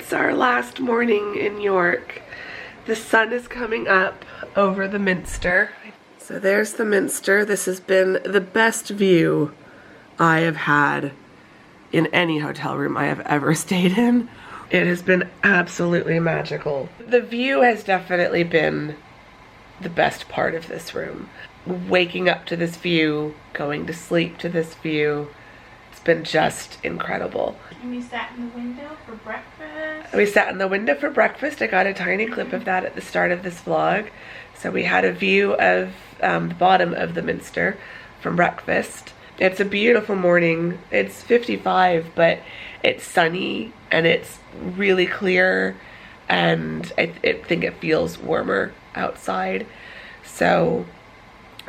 It's our last morning in York. The sun is coming up over the Minster. So there's the Minster. This has been the best view I have had in any hotel room I have ever stayed in. It has been absolutely magical. The view has definitely been the best part of this room. Waking up to this view, going to sleep to this view, it's been just incredible. And we sat in the window for breakfast. We sat in the window for breakfast. I got a tiny clip of that at the start of this vlog. So we had a view of the bottom of the Minster from breakfast. It's a beautiful morning. It's 55, but it's sunny and it's really clear, and I think it feels warmer outside. So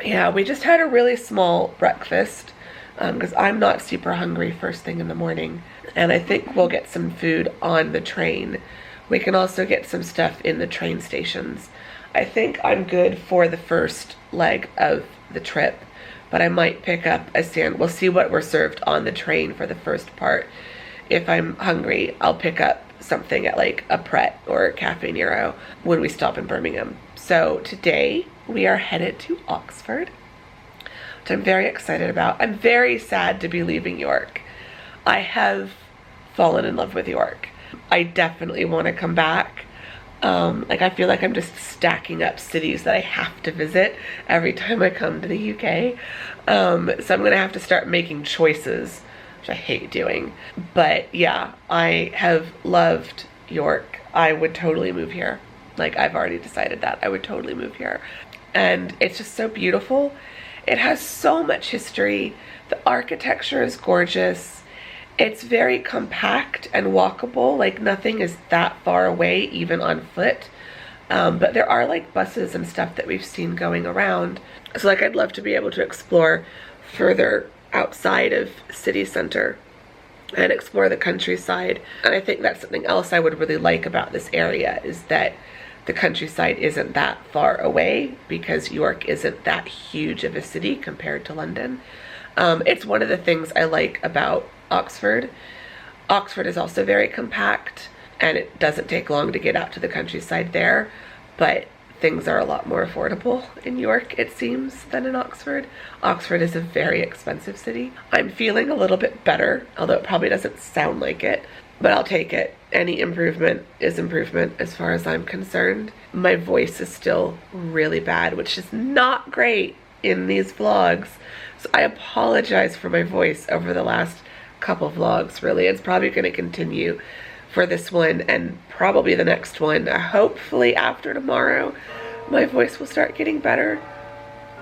yeah, we just had a really small breakfast because I'm not super hungry first thing in the morning, and I think we'll get some food on the train. We can also get some stuff in the train stations. I think I'm good for the first leg of the trip, but I might pick up a sandwich. We'll see what we're served on the train for the first part. If I'm hungry, I'll pick up something at like a Pret or Cafe Nero when we stop in Birmingham. So today we are headed to Oxford, which I'm very excited about. I'm very sad to be leaving York. I have fallen in love with York. I definitely want to come back. Like, I feel like I'm just stacking up cities that I have to visit every time I come to the UK. So I'm gonna have to start making choices, which I hate doing. But yeah, I have loved York. I would totally move here. Like, I've already decided that I would totally move here. And it's just so beautiful. It has so much history. The architecture is gorgeous. It's very compact and walkable. Like, nothing is that far away, even on foot. But there are like buses and stuff that we've seen going around. So like, I'd love to be able to explore further outside of city center and explore the countryside. And I think that's something else I would really like about this area, is that the countryside isn't that far away, because York isn't that huge of a city compared to London. It's one of the things I like about Oxford. Oxford is also very compact, and it doesn't take long to get out to the countryside there, but things are a lot more affordable in York, it seems, than in Oxford. Oxford is a very expensive city. I'm feeling a little bit better, although it probably doesn't sound like it, but I'll take it. Any improvement is improvement as far as I'm concerned. My voice is still really bad, which is not great in these vlogs. So I apologize for my voice over the last couple vlogs, really. It's probably going to continue for this one and probably the next one. Hopefully after tomorrow, my voice will start getting better.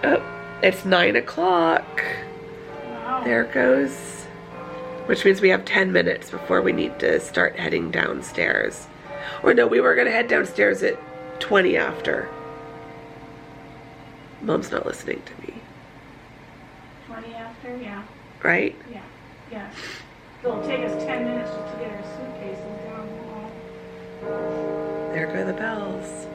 Oh, it's 9 o'clock. Wow. There it goes. Which means we have 10 minutes before we need to start heading downstairs. Or no, we were going to head downstairs at 20 after. Mom's not listening to me. 20 after, yeah. Right? Yeah, yeah. It'll take us 10 minutes just to get our suitcases down the hall. There go the bells.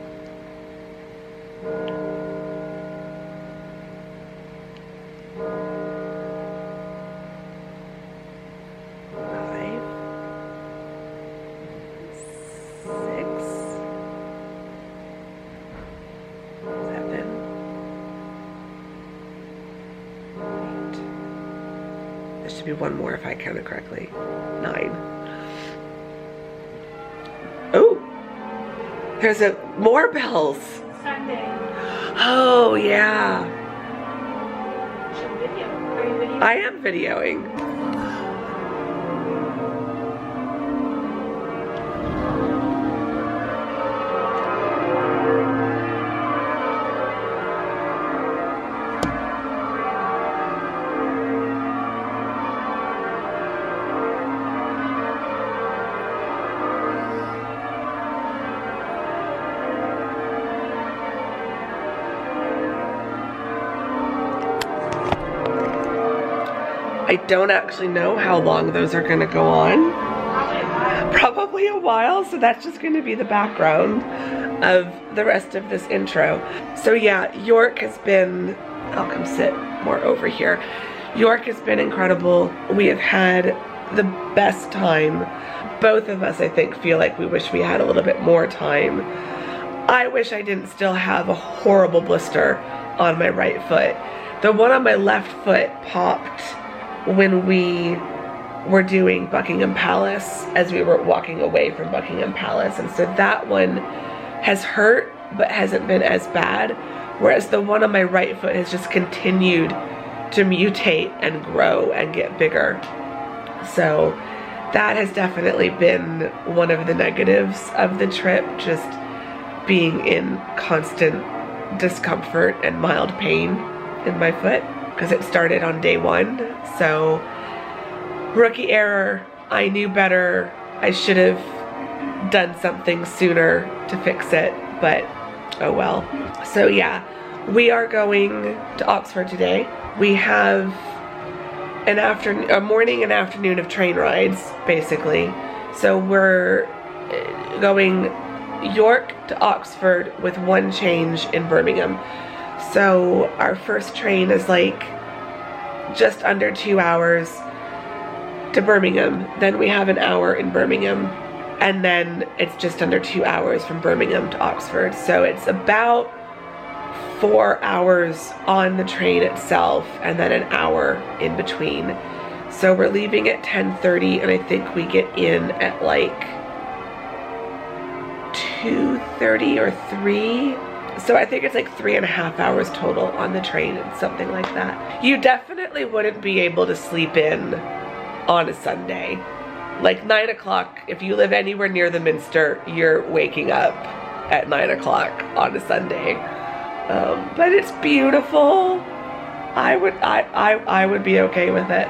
Be one more if I counted correctly. 9. Oh, there's more bells. Sunday. Oh yeah. Should video. Are you videoing? I am videoing. I don't actually know how long those are going to go on. Probably a while, so that's just going to be the background of the rest of this intro. So yeah, York has been, I'll come sit more over here. York has been incredible. We have had the best time. Both of us, I think, feel like we wish we had a little bit more time. I wish I didn't still have a horrible blister on my right foot. The one on my left foot popped when we were doing Buckingham Palace, as we were walking away from Buckingham Palace, and so that one has hurt but hasn't been as bad, whereas the one on my right foot has just continued to mutate and grow and get bigger. So that has definitely been one of the negatives of the trip, just being in constant discomfort and mild pain in my foot, because it started on day one. So rookie error, I knew better. I should have done something sooner to fix it, but oh well. So yeah, we are going to Oxford today. We have a morning and afternoon of train rides, basically. So we're going York to Oxford with one change in Birmingham. So our first train is like just under 2 hours to Birmingham. Then we have an hour in Birmingham, and then it's just under 2 hours from Birmingham to Oxford. So it's about 4 hours on the train itself, and then an hour in between. So we're leaving at 10:30, and I think we get in at like 2:30 or 3. So I think it's like 3.5 hours total on the train, and something like that. You definitely wouldn't be able to sleep in on a Sunday. Like 9 o'clock, if you live anywhere near the Minster, you're waking up at 9 o'clock on a Sunday. But it's beautiful. I would be okay with it.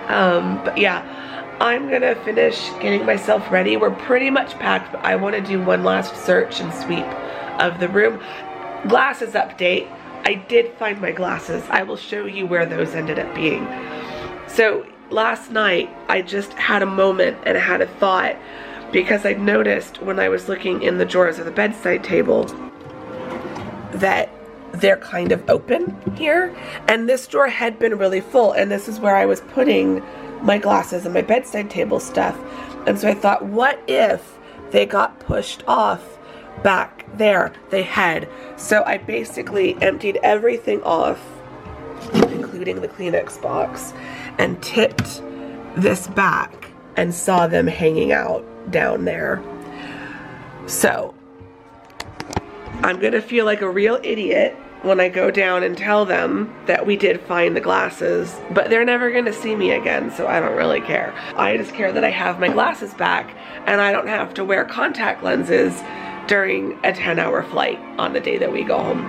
But yeah, I'm gonna finish getting myself ready. We're pretty much packed, but I want to do one last search and sweep of the room. Glasses update. I did find my glasses. I will show you where those ended up being. So last night, I just had a moment and had a thought, because I noticed when I was looking in the drawers of the bedside table that they're kind of open here, and this drawer had been really full, and this is where I was putting my glasses and my bedside table stuff. And so I thought, what if they got pushed off back there? They had. So I basically emptied everything off, including the Kleenex box, and tipped this back and saw them hanging out down there. So I'm gonna feel like a real idiot when I go down and tell them that we did find the glasses, but they're never gonna see me again, so I don't really care. I just care that I have my glasses back and I don't have to wear contact lenses during a 10-hour flight on the day that we go home.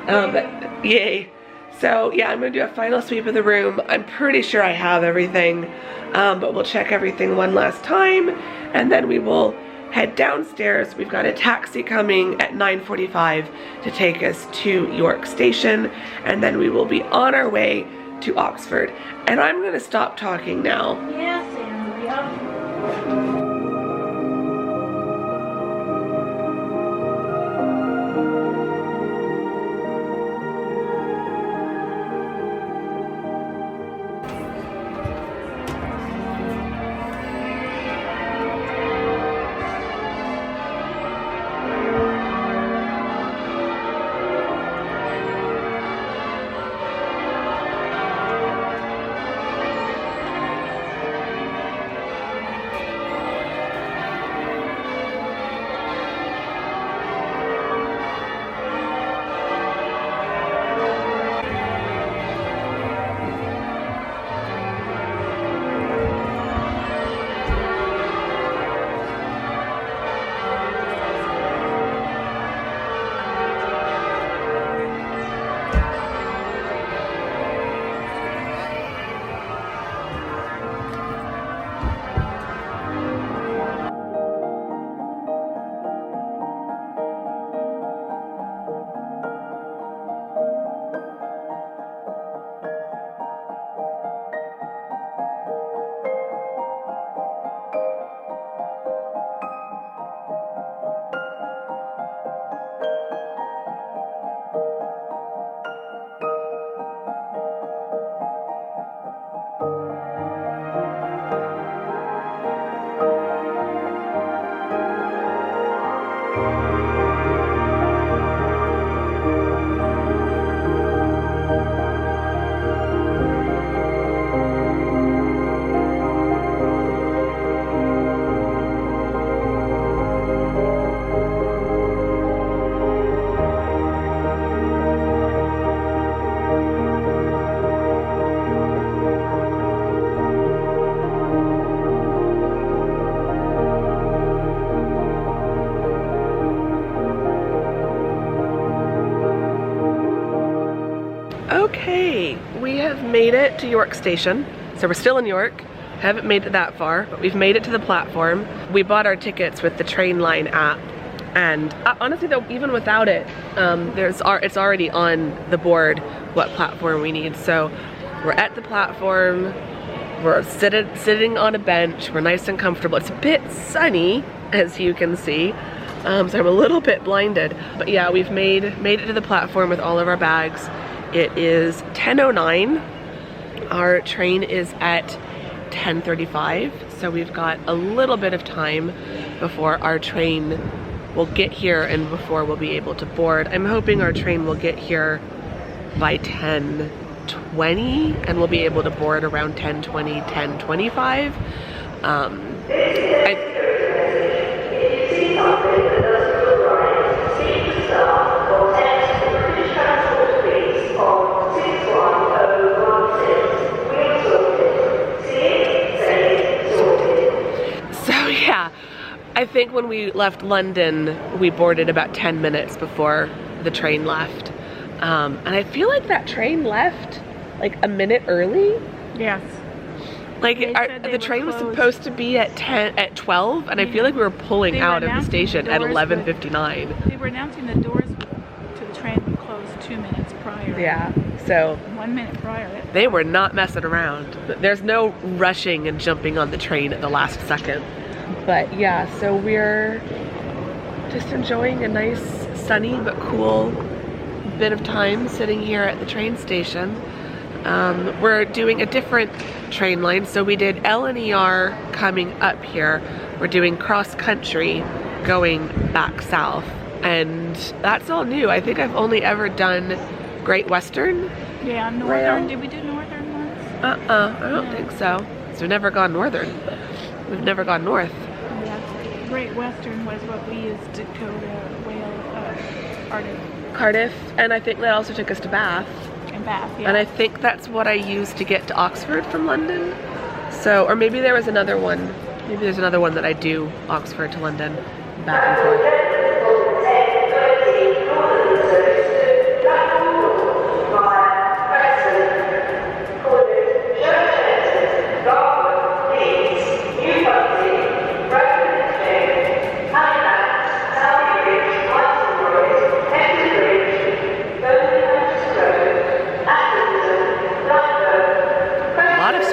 But yay. So yeah, I'm gonna do a final sweep of the room. I'm pretty sure I have everything, but we'll check everything one last time, and then we will head downstairs. We've got a taxi coming at 9:45 to take us to York Station, and then we will be on our way to Oxford. And I'm gonna stop talking now. Yes, Andrea. Okay, we have made it to York Station. So we're still in York. Haven't made it that far, but we've made it to the platform. We bought our tickets with the train line app. And honestly though, even without it, it's already on the board what platform we need. So we're at the platform, we're sitting on a bench, we're nice and comfortable. It's a bit sunny, as you can see, so I'm a little bit blinded. But yeah, we've made it to the platform with all of our bags. It is 10:09. Our train is at 10:35, so we've got a little bit of time before our train will get here and before we'll be able to board. I'm hoping our train will get here by 10:20 and we'll be able to board around 10:20, 10:25. I think when we left London, we boarded about 10 minutes before the train left. And I feel like that train left like a minute early. Yes. Like the train was supposed to be at 12, and I feel like we were pulling out of the station at 11:59. They were announcing the doors to the train would close 2 minutes prior. Yeah, so 1 minute prior. They were not messing around. There's no rushing and jumping on the train at the last second. But yeah, so we're just enjoying a nice sunny but cool bit of time sitting here at the train station. We're doing a different train line, so we did L and ER coming up here. We're doing cross country going back south, and that's all new. I think I've only ever done Great Western. Yeah, Northern. Rail. Did we do Northern once? I don't think so. So we've never gone Northern. We've never gone north. Yeah, Great Western was what we used to go to Cardiff, and I think that also took us to Bath. And Bath, yeah. And I think that's what I used to get to Oxford from London. So, or maybe there was another one. Maybe there's another one that I do Oxford to London, back and forth.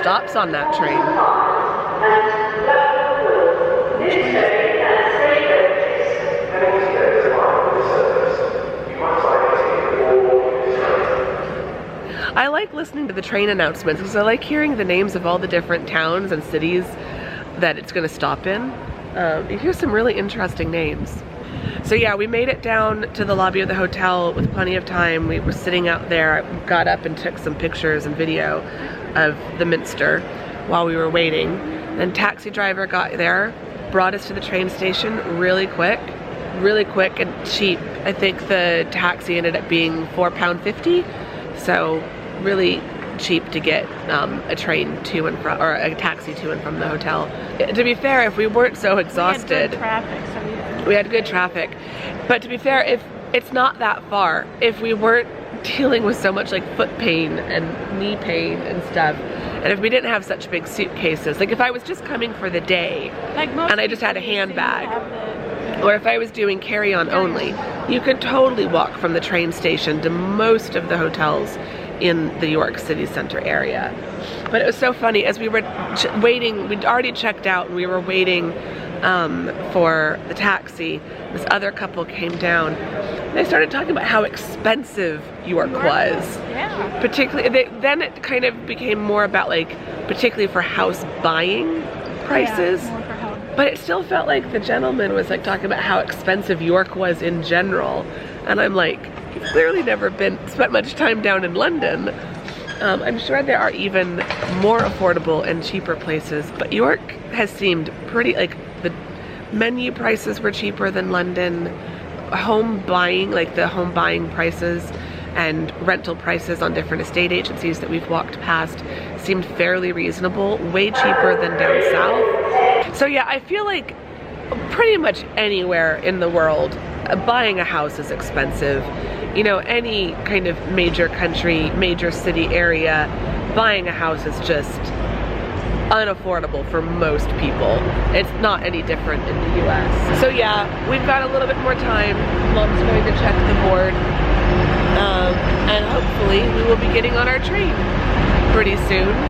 Stops on that train. I like listening to the train announcements because I like hearing the names of all the different towns and cities that it's going to stop in. You hear some really interesting names. So yeah, we made it down to the lobby of the hotel with plenty of time. We were sitting out there, I got up and took some pictures and video of the Minster while we were waiting. Then taxi driver got there, brought us to the train station really quick and cheap. I think the taxi ended up being £4.50, so really cheap to get a train to and from, or a taxi to and from the hotel. To be fair, if we weren't so exhausted, we had good traffic. But to be fair, if it's not that far, if we weren't dealing with so much like foot pain and knee pain and stuff, and if we didn't have such big suitcases, like if I was just coming for the day and I just had a handbag, or if I was doing carry-on only, you could totally walk from the train station to most of the hotels in the York City Center area. But it was so funny, as we were waiting, we'd already checked out and we were waiting for the taxi, this other couple came down. They started talking about how expensive York was. Yeah. Particularly, then it kind of became more about like, particularly for house buying prices. Yeah, more for house. But it still felt like the gentleman was like talking about how expensive York was in general. And I'm like, you've clearly never spent much time down in London. I'm sure there are even more affordable and cheaper places, but York has seemed pretty, like the menu prices were cheaper than London. Home buying, like the home buying prices and rental prices on different estate agencies that we've walked past seemed fairly reasonable, way cheaper than down south. So yeah, I feel like pretty much anywhere in the world, buying a house is expensive. you know, any kind of major country, major city area, buying a house is just unaffordable for most people. It's not any different in the US. So yeah, we've got a little bit more time. Mom's going to check the board. And hopefully we will be getting on our train pretty soon.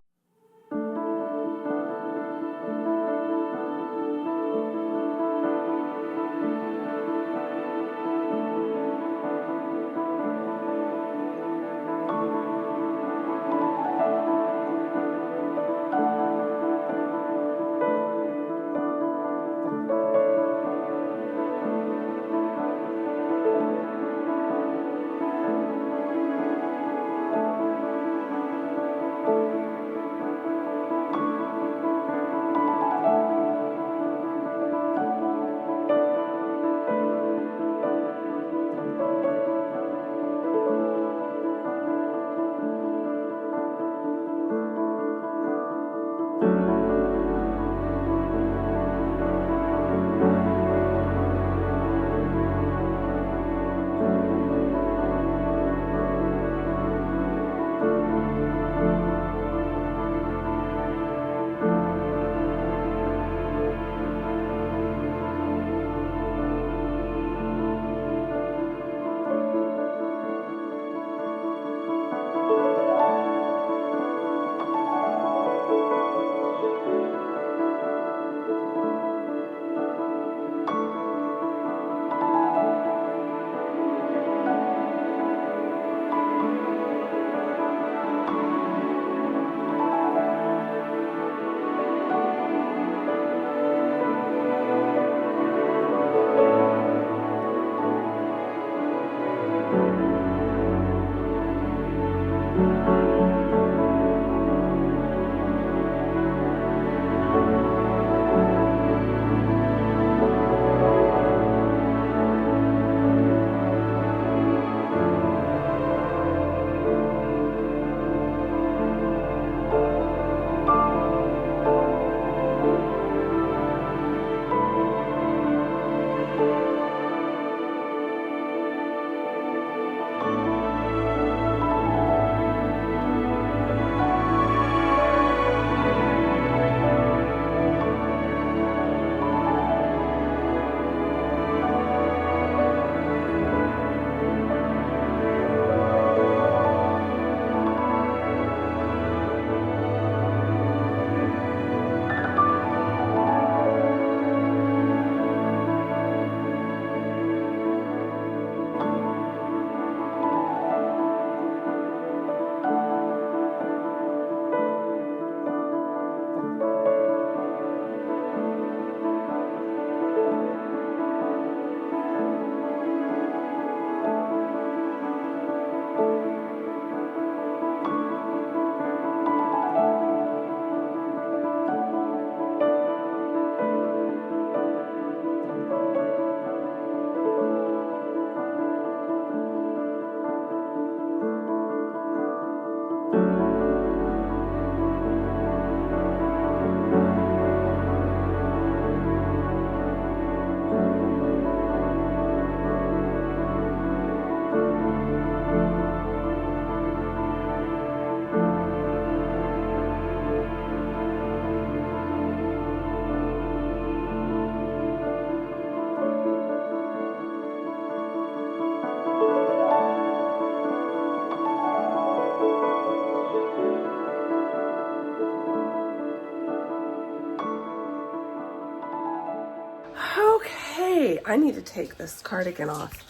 Okay, I need to take this cardigan off.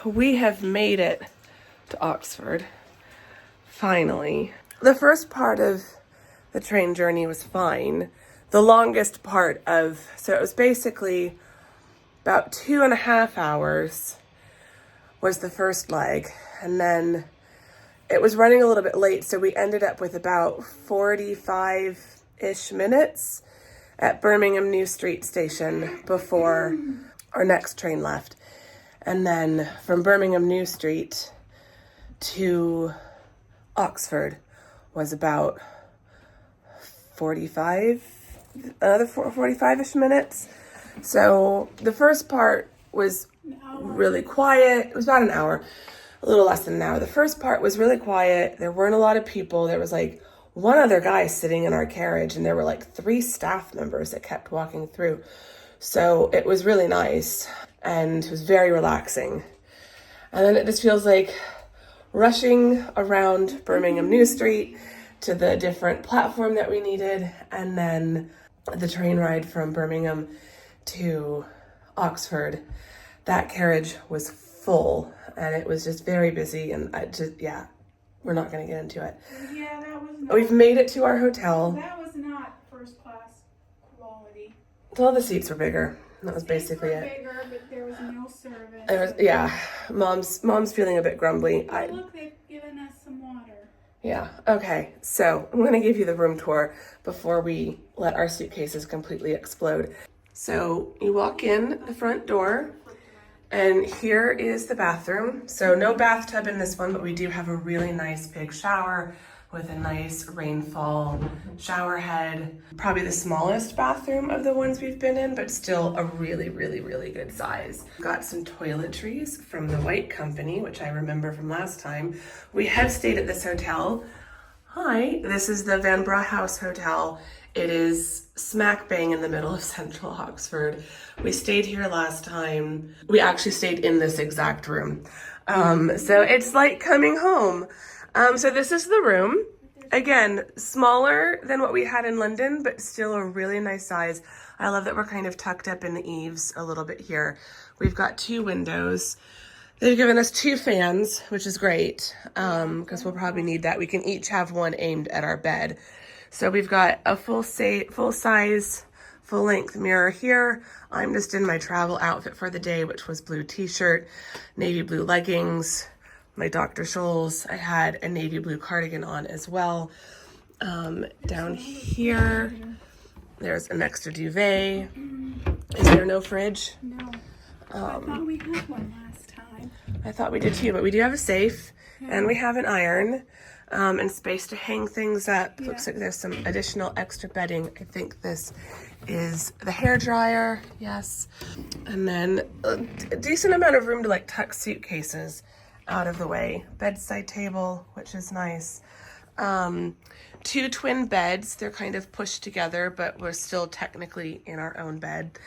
We have made it to Oxford, finally. The first part of the train journey was fine. The longest part so it was basically about 2.5 hours was the first leg, and then it was running a little bit late, so we ended up with about 45-ish minutes at Birmingham New Street Station before our next train left. And then from Birmingham New Street to Oxford was about 45-ish minutes. So the first part was An hour. really quiet. It was about an hour, a little less than an hour. The first part was really quiet. There weren't a lot of people. There was like one other guy sitting in our carriage, and there were like 3 staff members that kept walking through. So it was really nice, and it was very relaxing. And then it just feels like rushing around Birmingham New Street to the different platform that we needed, and then the train ride from Birmingham to Oxford. That carriage was full, and it was just very busy, and we're not going to get into it. Yeah, that was not. We've made it to our hotel. That was not first class quality. Well, the seats were bigger. That was basically Seats were it. bigger, but there was no service. There was, mom's feeling a bit grumbly. Oh, look, they've given us some water. Yeah, okay. So I'm going to give you the room tour before we let our suitcases completely explode. So you walk in the front door, and here is the bathroom. So no bathtub in this one, but we do have a really nice big shower with a nice rainfall shower head. Probably the smallest bathroom of the ones we've been in, but still a really, really, really good size. Got some toiletries from the White Company, which I remember from last time. We have stayed at this hotel. Hi, this is the Van Bra House Hotel. It is smack bang in the middle of central Oxford. We stayed here last time. We actually stayed in this exact room. So it's like coming home. So this is the room. Again, smaller than what we had in London, but still a really nice size. I love that we're kind of tucked up in the eaves a little bit here. We've got 2 windows. They've given us 2 fans, which is great, because we'll probably need that. We can each have one aimed at our bed. So we've got a full-size, full-length mirror here. I'm just in my travel outfit for the day, which was blue t-shirt, navy blue leggings, my Dr. Scholl's. I had a navy blue cardigan on as well. Down here, there's an extra duvet. Is there no fridge? No. I thought we had one last time. I thought we did too, but we do have a safe, and we have an iron, and space to hang things up. Yeah. Looks like there's some additional extra bedding. I think this is the hair dryer, yes. And then a decent amount of room to like tuck suitcases out of the way. Bedside table, which is nice. 2 twin beds. They're kind of pushed together, but we're still technically in our own bed.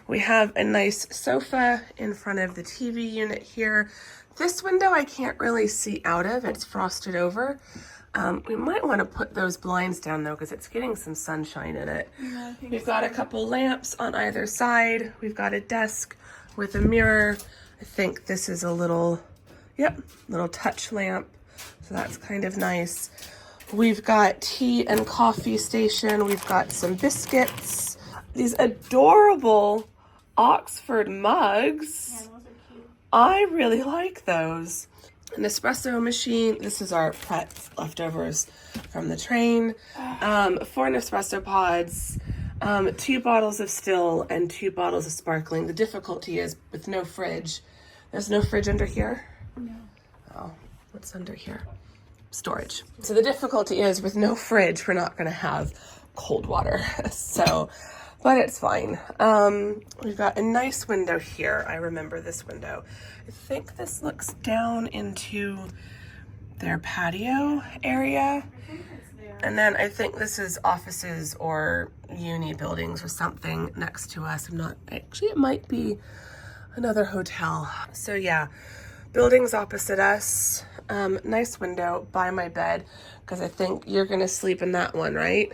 We have a nice sofa in front of the TV unit here. This window I can't really see out of. It's frosted over. We might want to put those blinds down though, because it's getting some sunshine in it. Yeah, We've got a couple lamps on either side. We've got a desk with a mirror. I think this is a little touch lamp. So that's kind of nice. We've got tea and coffee station. We've got some biscuits. These adorable Oxford mugs. Yeah, those are cute. I really like those. An espresso machine. This is our prep leftovers from the train. 4 Nespresso pods. 2 bottles of still and 2 bottles of sparkling. The difficulty is with no fridge. There's no fridge under here? No. Oh, what's under here? Storage. So the difficulty is with no fridge, we're not going to have cold water. So, but it's fine. We've got a nice window here. I remember this window. I think this looks down into their patio area. I think it's there. And then I think this is offices or uni buildings or something next to us. It might be another hotel. So yeah, buildings opposite us. Nice window by my bed, because I think you're going to sleep in that one, right?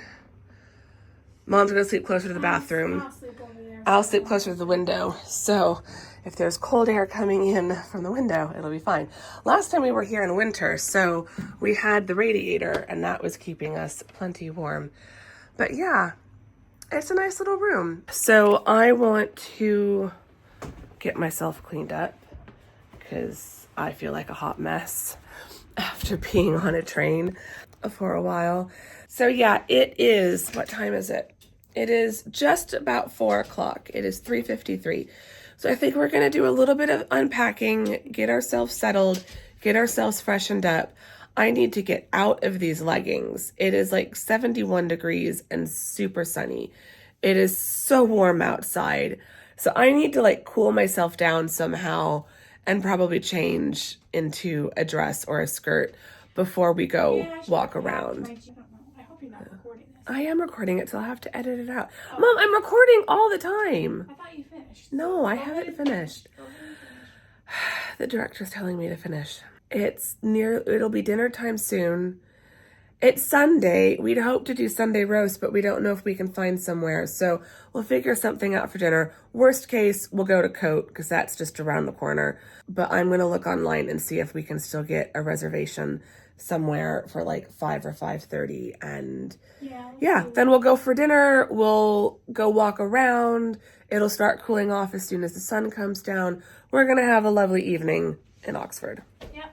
Mom's going to sleep closer to the bathroom. I'll sleep over there. I'll sleep closer to the window. So if there's cold air coming in from the window, it'll be fine. Last time we were here in winter, so we had the radiator, and that was keeping us plenty warm. But yeah, it's a nice little room. So I want to get myself cleaned up, because I feel like a hot mess after being on a train for a while. So yeah, it is, what time is it? It is just about 4 o'clock. It is 3:53. So I think we're going to do a little bit of unpacking, get ourselves settled, get ourselves freshened up. I need to get out of these leggings. It is like 71 degrees and super sunny. It is so warm outside. So I need to like cool myself down somehow and probably change into a dress or a skirt before we go walk around. I hope you're not recording this. I am recording it, so I'll have to edit it out. Oh. Mom, I'm recording all the time. I thought you finished. No, I haven't finished. The director's telling me to finish. It'll be dinner time soon. It's Sunday. We'd hope to do Sunday roast, but we don't know if we can find somewhere. So we'll figure something out for dinner. Worst case, we'll go to Cote because that's just around the corner. But I'm going to look online and see if we can still get a reservation somewhere for like 5 or 5:30. And yeah, then we'll go for dinner. We'll go walk around. It'll start cooling off as soon as the sun comes down. We're going to have a lovely evening in Oxford. Yeah.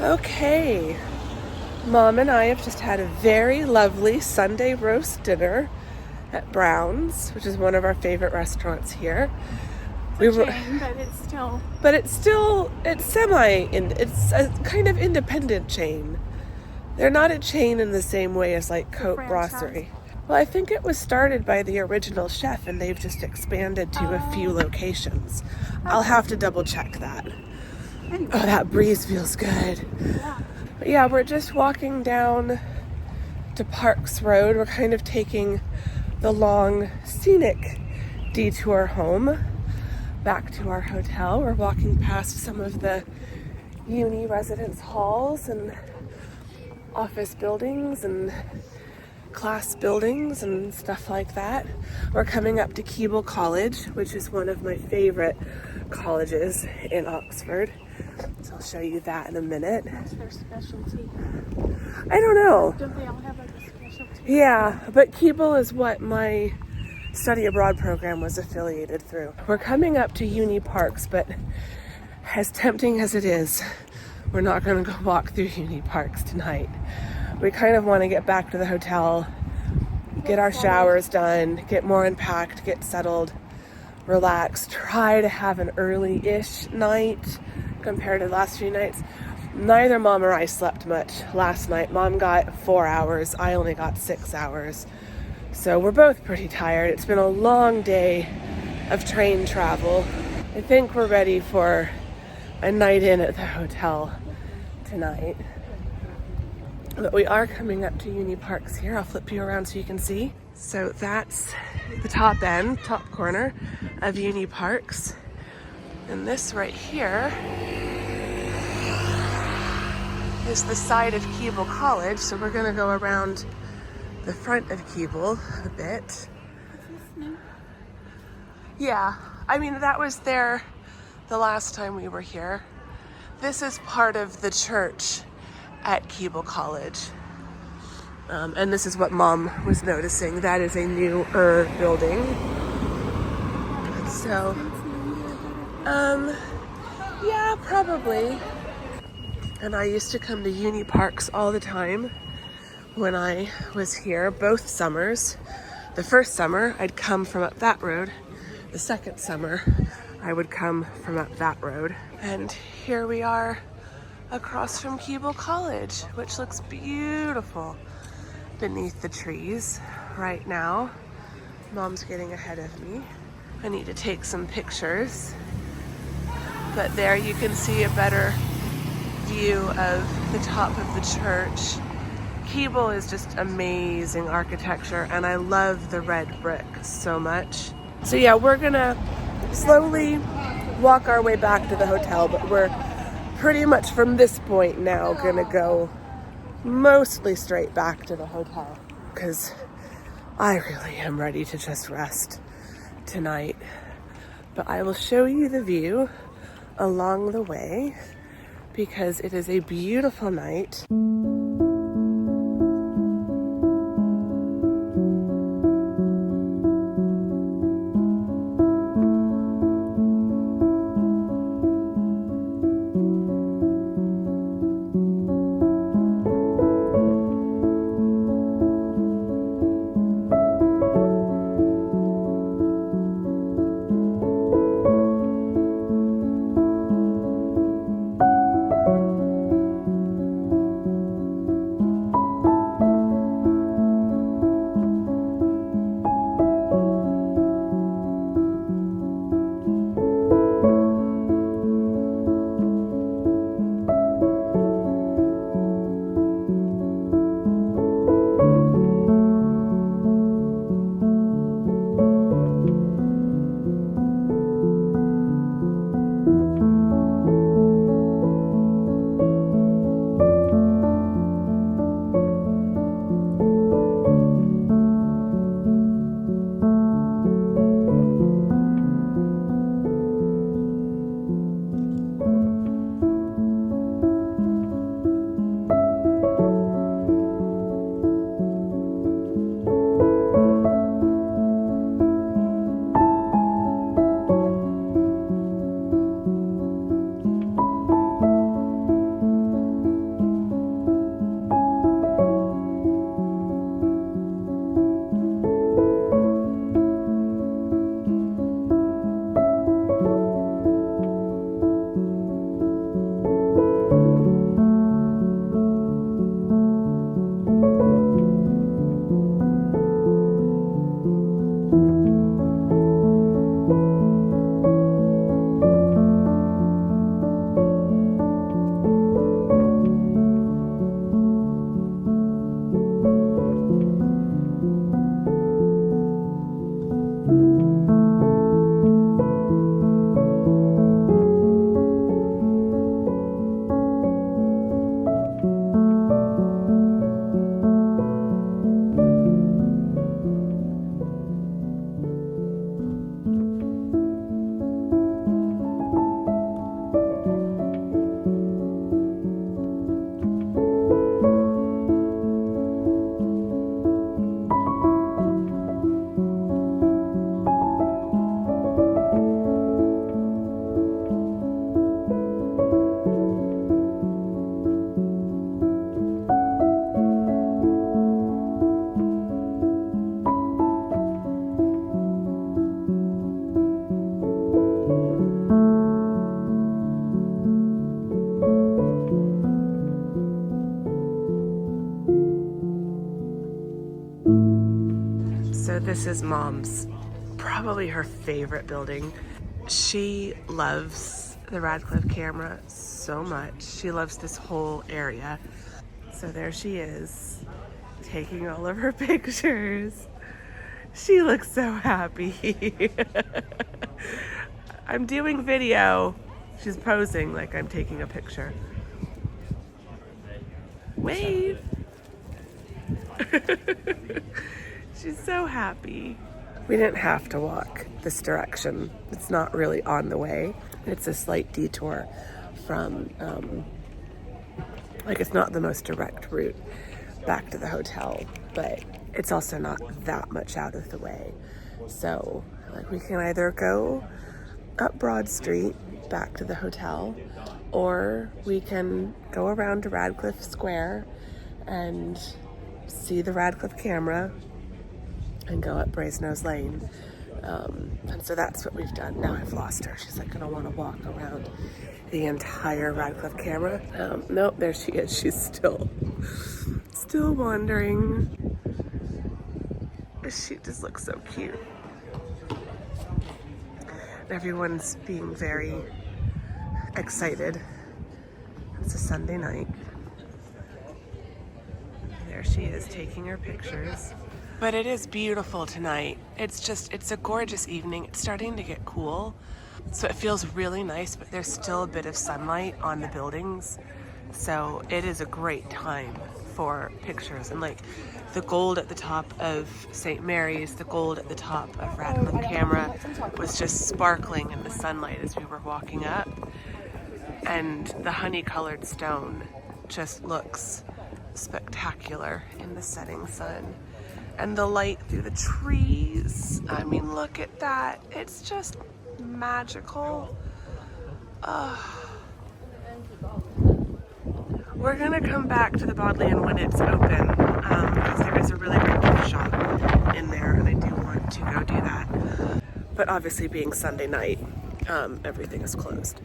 Okay, Mom and I have just had a very lovely Sunday roast dinner at Brown's, which is one of our favorite restaurants here. It's a chain, but it's still... It's a kind of independent chain. They're not a chain in the same way as like Cote Brasserie. Well, I think it was started by the original chef and they've just expanded to a few locations. I'll have to double check that. Anyway. Oh, that breeze feels good. Yeah. But yeah, we're just walking down to Parks Road. We're kind of taking the long scenic detour home back to our hotel. We're walking past some of the uni residence halls and office buildings and class buildings and stuff like that. We're coming up to Keble College, which is one of my favorite colleges in Oxford. So I'll show you that in a minute. What's their specialty? I don't know. Don't they all have like a specialty? Yeah, but Keble is what my study abroad program was affiliated through. We're coming up to Uni Parks, but as tempting as it is, we're not going to go walk through Uni Parks tonight. We kind of want to get back to the hotel, get our showers done, get more unpacked, get settled, relax, try to have an early-ish night compared to the last few nights. Neither Mom or I slept much last night. Mom got 4 hours. I only got 6 hours. So we're both pretty tired. It's been a long day of train travel. I think we're ready for a night in at the hotel tonight. But we are coming up to Uni Parks here. I'll flip you around so you can see. So that's the top corner of Uni Parks. And this right here is the side of Keble College. So we're gonna go around the front of Keble a bit. Yeah, I mean, that was there the last time we were here. This is part of the church at Keble College. And this is what Mom was noticing. That is a newer building. So, yeah, probably. And I used to come to Uni Parks all the time when I was here, both summers. The first summer, I'd come from up that road. The second summer, I would come from up that road. And here we are across from Keble College, which looks beautiful beneath the trees right now. Mom's getting ahead of me. I need to take some pictures. But there you can see a better view of the top of the church. Keble is just amazing architecture, and I love the red brick so much. So yeah, we're gonna slowly walk our way back to the hotel, but we're pretty much from this point now gonna go mostly straight back to the hotel because I really am ready to just rest tonight. But I will show you the view along the way because it is a beautiful night. So this is Mom's, probably her favorite building. She loves the Radcliffe camera so much. She loves this whole area. So there she is, taking all of her pictures. She looks so happy. I'm doing video. She's posing like I'm taking a picture. Wave. She's so happy. We didn't have to walk this direction. It's not really on the way. It's a slight detour from, it's not the most direct route back to the hotel, but it's also not that much out of the way. So, we can either go up Broad Street back to the hotel, or we can go around to Radcliffe Square and see the Radcliffe camera and go up Brasenose Lane. And so that's what we've done. Now I've lost her. She's like, I don't want to walk around the entire Radcliffe camera. Nope, there she is. She's still wandering. She just looks so cute. Everyone's being very excited. It's a Sunday night. There she is taking her pictures. But it is beautiful tonight. It's a gorgeous evening. It's starting to get cool. So it feels really nice, but there's still a bit of sunlight on the buildings. So it is a great time for pictures. And the gold at the top of St. Mary's, the gold at the top of Radcliffe camera was just sparkling in the sunlight as we were walking up. And the honey-colored stone just looks spectacular in the setting sun. And the light through the trees. I mean, look at that. It's just magical. We're gonna come back to the Bodleian when it's open, because there is a really great gift shop in there, and I do want to go do that. But obviously, being Sunday night, everything is closed.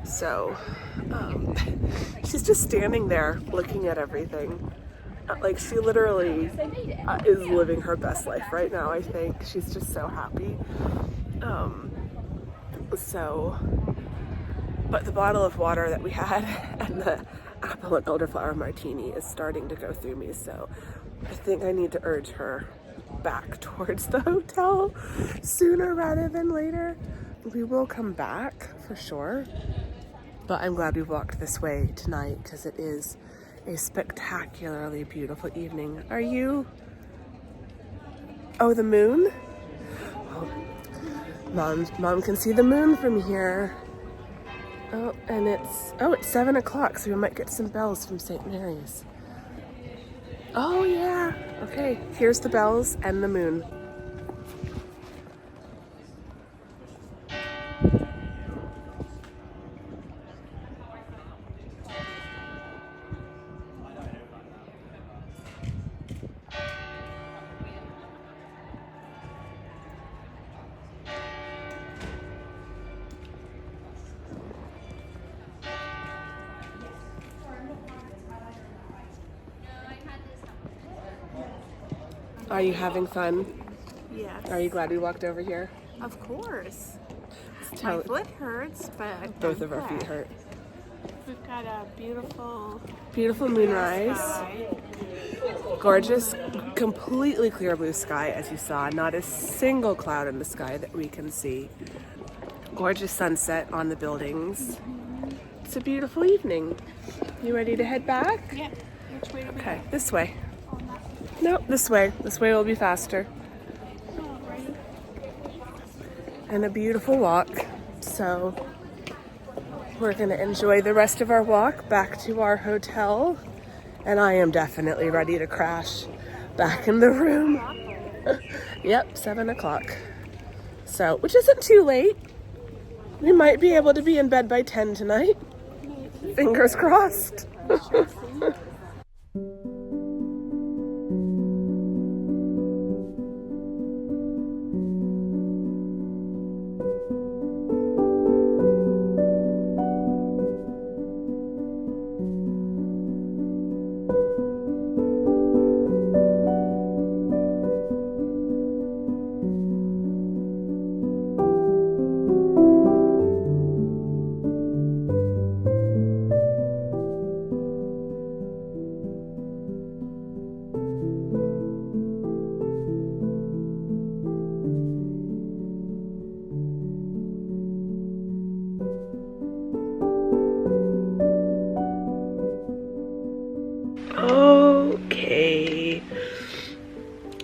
So, she's just standing there looking at everything. She literally is living her best life right now, I think. She's just so happy. But the bottle of water that we had and the apple and elderflower martini is starting to go through me, so I think I need to urge her back towards the hotel sooner rather than later. We will come back for sure, but I'm glad we walked this way tonight because it is a spectacularly beautiful evening. Are you? Oh, the moon? Oh, Mom can see the moon from here. Oh, and it's 7 o'clock, so we might get some bells from St. Mary's. Oh, yeah. Okay, here's the bells and the moon. Are you having fun? Yes. Are you glad we walked over here? Of course. My foot hurts, but Both of our feet hurt. We've got a Beautiful moonrise. sky. Gorgeous, completely clear blue sky, as you saw. Not a single cloud in the sky that we can see. Gorgeous sunset on the buildings. It's a beautiful evening. You ready to head back? Yeah. Which way do we Okay, this way. No, this way. This way will be faster. go? Right. And a beautiful walk. So we're going to enjoy the rest of our walk back to our hotel. And I am definitely ready to crash back in the room. Yep, 7 o'clock. So, which isn't too late. We might be able to be in bed by 10 tonight. Fingers crossed.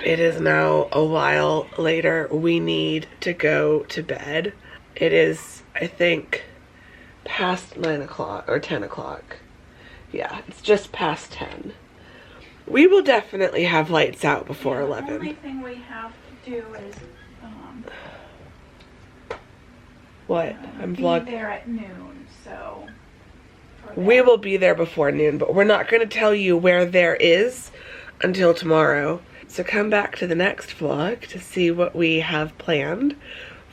It is now a while later. We need to go to bed. It is, I think, past 9 o'clock or 10 o'clock. Yeah, it's just past 10. We will definitely have lights out before 11. The only thing we have to do is what? I'm be vlogging. there at noon, so We will be there before noon, but we're not going to tell you where there is until tomorrow. So come back to the next vlog to see what we have planned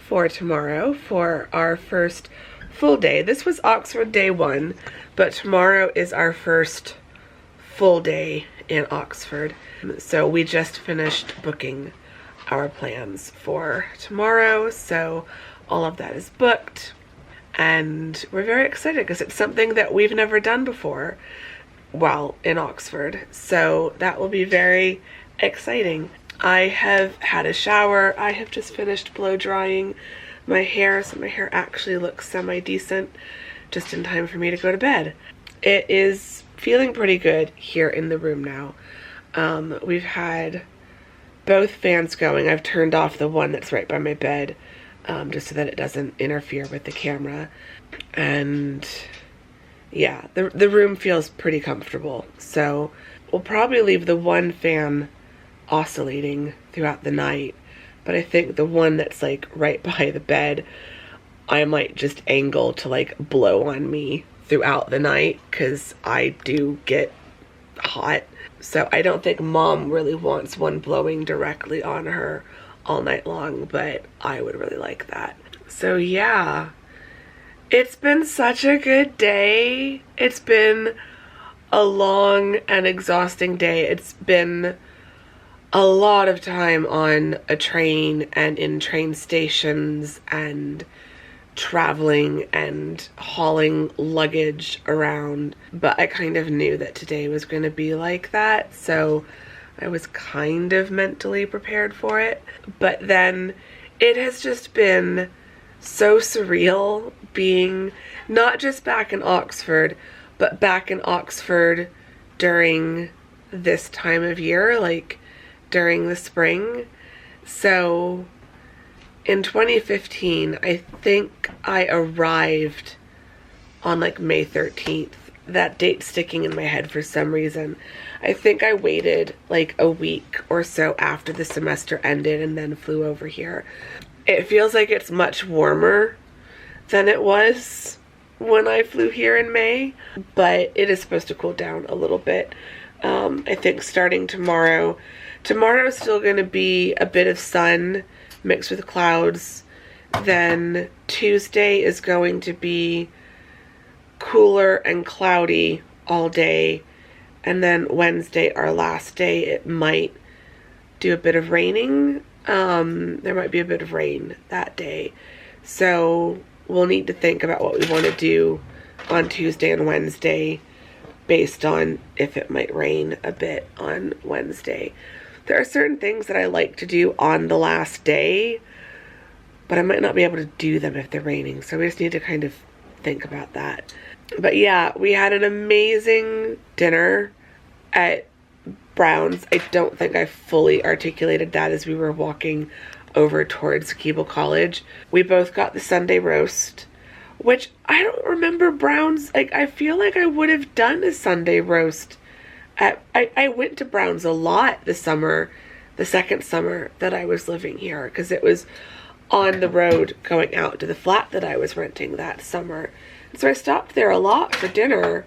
for tomorrow for our first full day. This was Oxford day 1, but tomorrow is our first full day in Oxford. So we just finished booking our plans for tomorrow, so all of that is booked. And we're very excited because it's something that we've never done before while in Oxford. So that will be very exciting. I have had a shower. I have just finished blow drying my hair, so my hair actually looks semi-decent, just in time for me to go to bed. It is feeling pretty good here in the room now. We've had both fans going. I've turned off the one that's right by my bed, just so that it doesn't interfere with the camera. And yeah, the room feels pretty comfortable. So we'll probably leave the one fan oscillating throughout the night, but I think the one that's like right by the bed, I might just angle to like blow on me throughout the night, because I do get hot. So I don't think Mom really wants one blowing directly on her all night long, but I would really like that. So yeah, it's been such a good day. It's been a long and exhausting day. It's been a lot of time on a train and in train stations and traveling and hauling luggage around, but I kind of knew that today was going to be like that, so I was kind of mentally prepared for it. But then it has just been so surreal being not just back in Oxford, but back in Oxford during this time of year, like during the spring. So in 2015, I think I arrived on like May 13th. That date sticking in my head for some reason. I think I waited like a week or so after the semester ended and then flew over here. It feels like it's much warmer than it was when I flew here in May, but it is supposed to cool down a little bit. I think starting tomorrow is still going to be a bit of sun mixed with clouds. Then Tuesday is going to be cooler and cloudy all day. And then Wednesday, our last day, it might do a bit of raining. There might be a bit of rain that day. So we'll need to think about what we want to do on Tuesday and Wednesday based on if it might rain a bit on Wednesday. There are certain things that I like to do on the last day, but I might not be able to do them if they're raining. So we just need to kind of think about that. But yeah, we had an amazing dinner at Brown's. I don't think I fully articulated that as we were walking over towards Keble College. We both got the Sunday roast, which I don't remember Brown's. Like, I feel like I would have done a Sunday roast. I went to Brown's a lot this summer, the second summer that I was living here, because it was on the road going out to the flat that I was renting that summer. And so I stopped there a lot for dinner.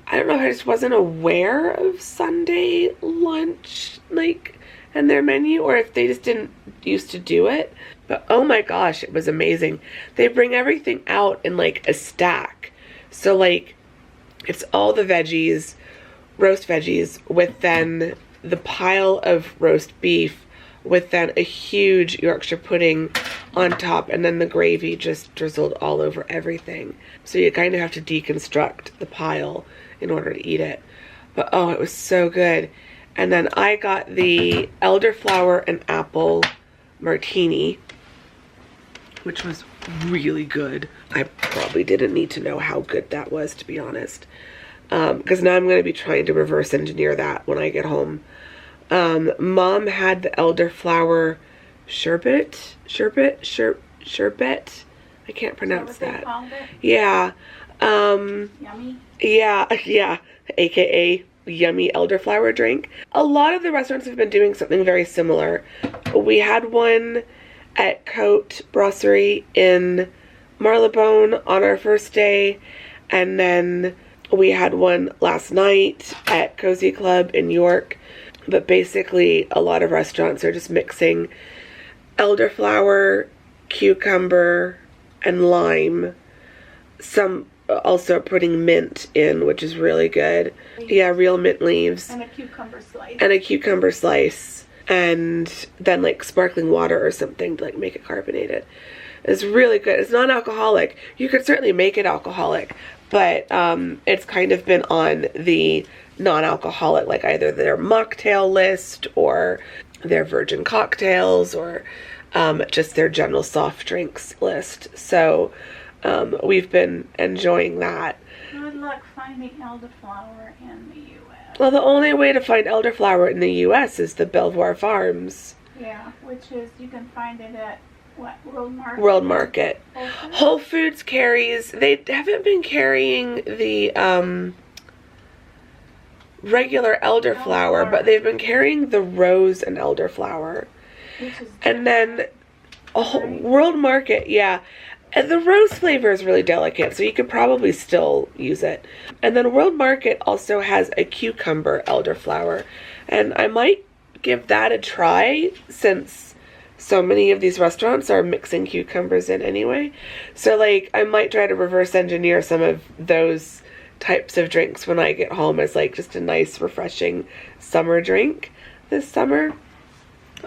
I don't know if I just wasn't aware of Sunday lunch, like, and their menu, or if they just didn't used to do it. But oh my gosh, it was amazing. They bring everything out in like a stack. So like, it's all the veggies, roast veggies, with then the pile of roast beef, with then a huge Yorkshire pudding on top, and then the gravy just drizzled all over everything. So you kind of have to deconstruct the pile in order to eat it. But oh, it was so good. And then I got the elderflower and apple martini, which was really good. I probably didn't need to know how good that was, to be honest. Because now I'm going to be trying to reverse engineer that when I get home. Mom had the elderflower sherbet. I can't pronounce that. Yeah. Yummy. Yeah. AKA yummy elderflower drink. A lot of the restaurants have been doing something very similar. We had one at Cote Brasserie in Marylebone on our first day, and then we had one last night at Cozy Club in York. But basically, a lot of restaurants are just mixing elderflower, cucumber, and lime. Some also putting mint in, which is really good. Yeah, real mint leaves. And a cucumber slice. And then like sparkling water or something to like make it carbonated. It's really good. It's non-alcoholic. You could certainly make it alcoholic, but it's kind of been on the non-alcoholic, like either their mocktail list or their virgin cocktails or just their general soft drinks list. So we've been enjoying that. Good luck finding elderflower in the U.S. Well, the only way to find elderflower in the U.S. is the Belvoir Farms. Yeah, which is, you can find it at, what, World Market? World Market. Whole Foods? Whole Foods carries, they haven't been carrying the regular elderflower, but they've been carrying the rose and elderflower. Which is And then World Market, yeah. And the rose flavor is really delicate, so you could probably still use it. And then World Market also has a cucumber elderflower. And I might give that a try since so many of these restaurants are mixing cucumbers in anyway. So like I might try to reverse engineer some of those types of drinks when I get home as like just a nice refreshing summer drink this summer.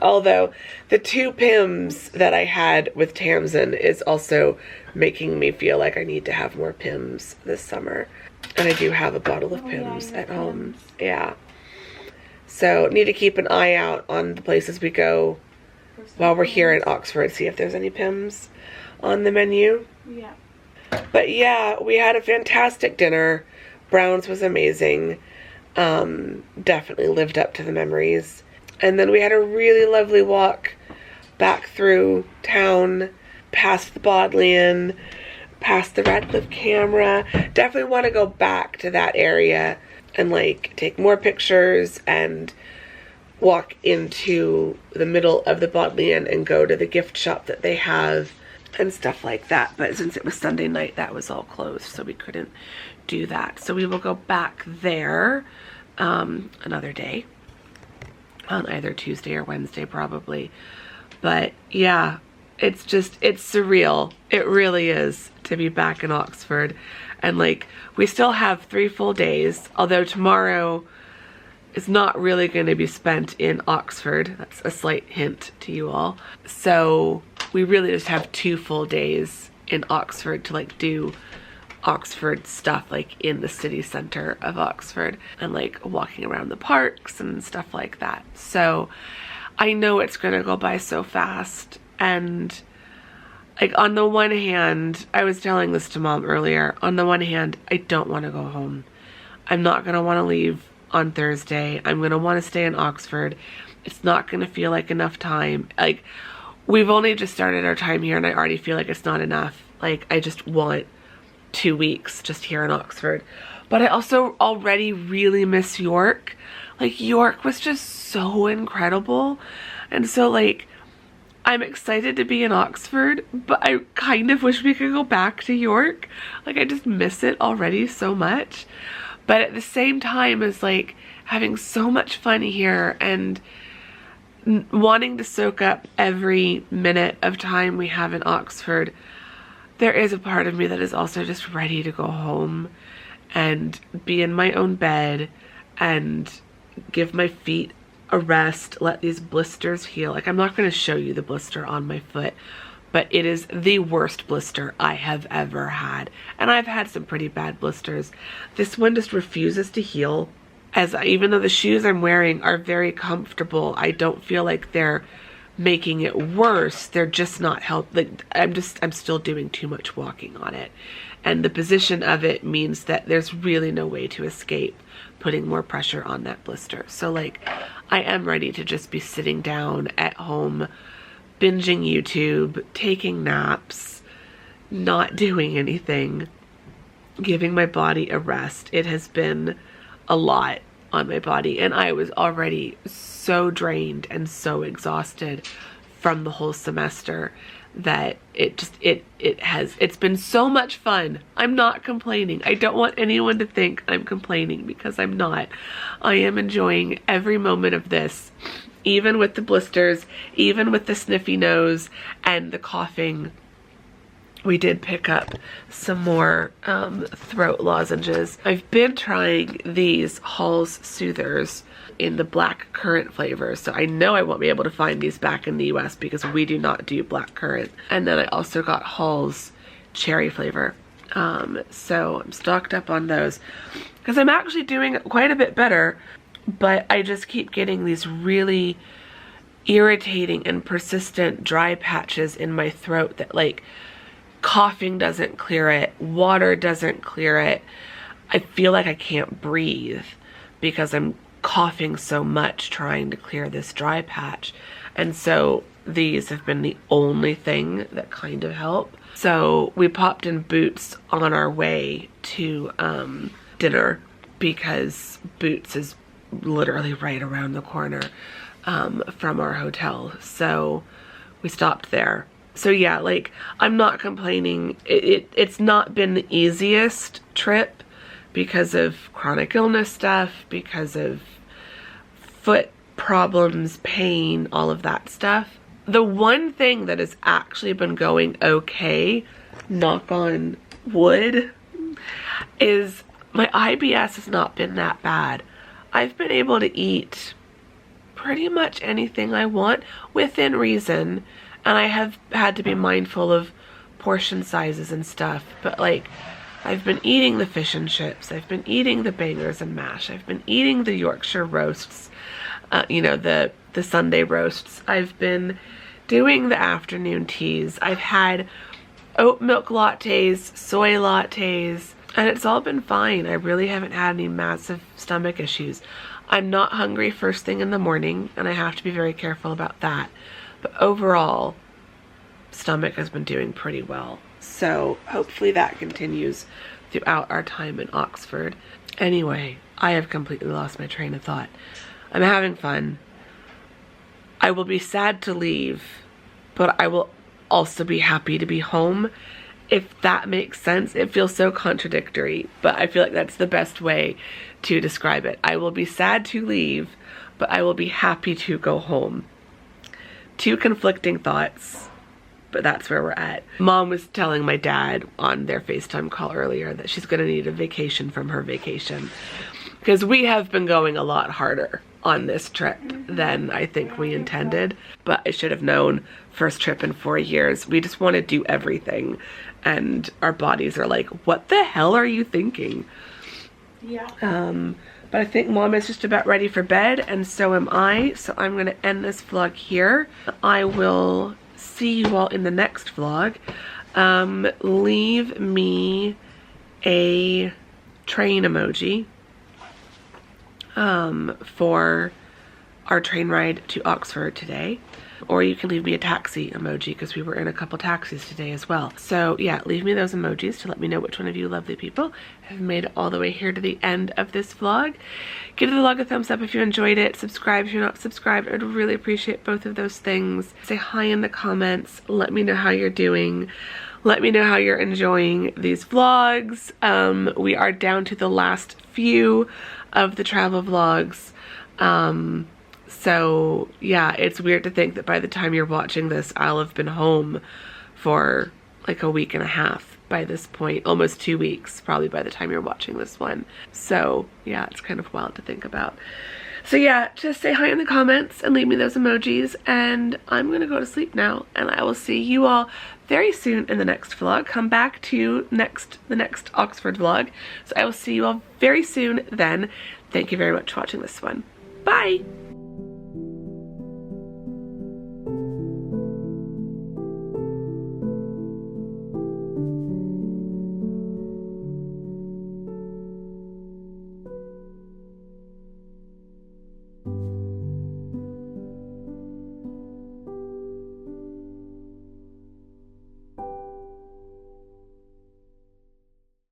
Although the 2 Pims that I had with Tamsin is also making me feel like I need to have more Pims this summer. And I do have a bottle of Pims at home. Yeah. So need to keep an eye out on the places we go while we're here in Oxford, see if there's any Pims on the menu. Yeah. But yeah, we had a fantastic dinner. Brown's was amazing. Definitely lived up to the memories. And then we had a really lovely walk back through town, past the Bodleian, past the Radcliffe Camera. Definitely want to go back to that area and like take more pictures and walk into the middle of the Bodleian and go to the gift shop that they have and stuff like that. But since it was Sunday night, that was all closed, so we couldn't do that. So we will go back there another day. On either Tuesday or Wednesday probably. But yeah, it's surreal. It really is to be back in Oxford. And like, we still have 3 full days, although tomorrow is not really going to be spent in Oxford. That's a slight hint to you all. So we really just have 2 full days in Oxford to like do Oxford stuff, like in the city center of Oxford, and like walking around the parks and stuff like that. So I know it's gonna go by so fast. And like on the one hand, I was telling this to Mom earlier, on the one hand, I don't want to go home. I'm not gonna want to leave on Thursday. I'm gonna want to stay in Oxford. It's not gonna feel like enough time. Like, we've only just started our time here and I already feel like it's not enough. Like, I just want 2 weeks just here in Oxford. But I also already really miss York. Like, York was just so incredible. And so like, I'm excited to be in Oxford, but I kind of wish we could go back to York. Like, I just miss it already so much. But at the same time as like having so much fun here and wanting to soak up every minute of time we have in Oxford, there is a part of me that is also just ready to go home and be in my own bed and give my feet a rest, let these blisters heal. Like, I'm not going to show you the blister on my foot, but it is the worst blister I have ever had. And I've had some pretty bad blisters. This one just refuses to heal. Even though the shoes I'm wearing are very comfortable, I don't feel like they're making it worse. They're just not like, I'm still doing too much walking on it. And the position of it means that there's really no way to escape putting more pressure on that blister. So like, I am ready to just be sitting down at home, binging YouTube, taking naps, not doing anything, giving my body a rest. It has been a lot on my body, and I was already so drained and so exhausted from the whole semester that it's been so much fun. I'm not complaining. I don't want anyone to think I'm complaining, because I'm not. I am enjoying every moment of this, even with the blisters, even with the sniffy nose and the coughing. We did pick up some more throat lozenges. I've been trying these Hall's Soothers in the black currant flavor, so I know I won't be able to find these back in the US because we do not do black currant. And then I also got Hall's cherry flavor. So I'm stocked up on those because I'm actually doing quite a bit better, but I just keep getting these really irritating and persistent dry patches in my throat that, like, coughing doesn't clear it, water doesn't clear it. I feel like I can't breathe because I'm coughing so much trying to clear this dry patch. And so these have been the only thing that kind of help. So we popped in Boots on our way to dinner because Boots is literally right around the corner from our hotel. So we stopped there. So yeah, like, I'm not complaining. It's not been the easiest trip because of chronic illness stuff, because of foot problems, pain, all of that stuff. The one thing that has actually been going okay, knock on wood, is my IBS has not been that bad. I've been able to eat pretty much anything I want within reason. And I have had to be mindful of portion sizes and stuff. But, like, I've been eating the fish and chips. I've been eating the bangers and mash. I've been eating the Yorkshire roasts. You know, the Sunday roasts. I've been doing the afternoon teas. I've had oat milk lattes, soy lattes. And it's all been fine. I really haven't had any massive stomach issues. I'm not hungry first thing in the morning. And I have to be very careful about that. But overall, stomach has been doing pretty well. So hopefully that continues throughout our time in Oxford. Anyway, I have completely lost my train of thought. I'm having fun. I will be sad to leave, but I will also be happy to be home, if that makes sense. It feels so contradictory, but I feel like that's the best way to describe it. I will be sad to leave, but I will be happy to go home. Two conflicting thoughts, but that's where we're at. Mom was telling my dad on their FaceTime call earlier that she's gonna need a vacation from her vacation, because we have been going a lot harder on this trip than I think we intended. But I should have known, first trip in 4 years. We just want to do everything, and our bodies are like, what the hell are you thinking? Yeah. But I think Mom is just about ready for bed, and so am I. So I'm going to end this vlog here. I will see you all in the next vlog. Leave me a train emoji for our train ride to Oxford today. Or you can leave me a taxi emoji, because we were in a couple taxis today as well. So yeah, leave me those emojis to let me know which one of you lovely people have made it all the way here to the end of this vlog. Give the vlog a thumbs up if you enjoyed it. Subscribe if you're not subscribed. I'd really appreciate both of those things. Say hi in the comments. Let me know how you're doing. Let me know how you're enjoying these vlogs. We are down to the last few of the travel vlogs. So yeah, it's weird to think that by the time you're watching this, I'll have been home for like a week and a half by this point, almost 2 weeks probably by the time you're watching this one. So yeah, it's kind of wild to think about. So yeah, just say hi in the comments and leave me those emojis, and I'm gonna go to sleep now, and I will see you all very soon in the next vlog. Come back to the next Oxford vlog. So I will see you all very soon then. Thank you very much for watching this one. Bye!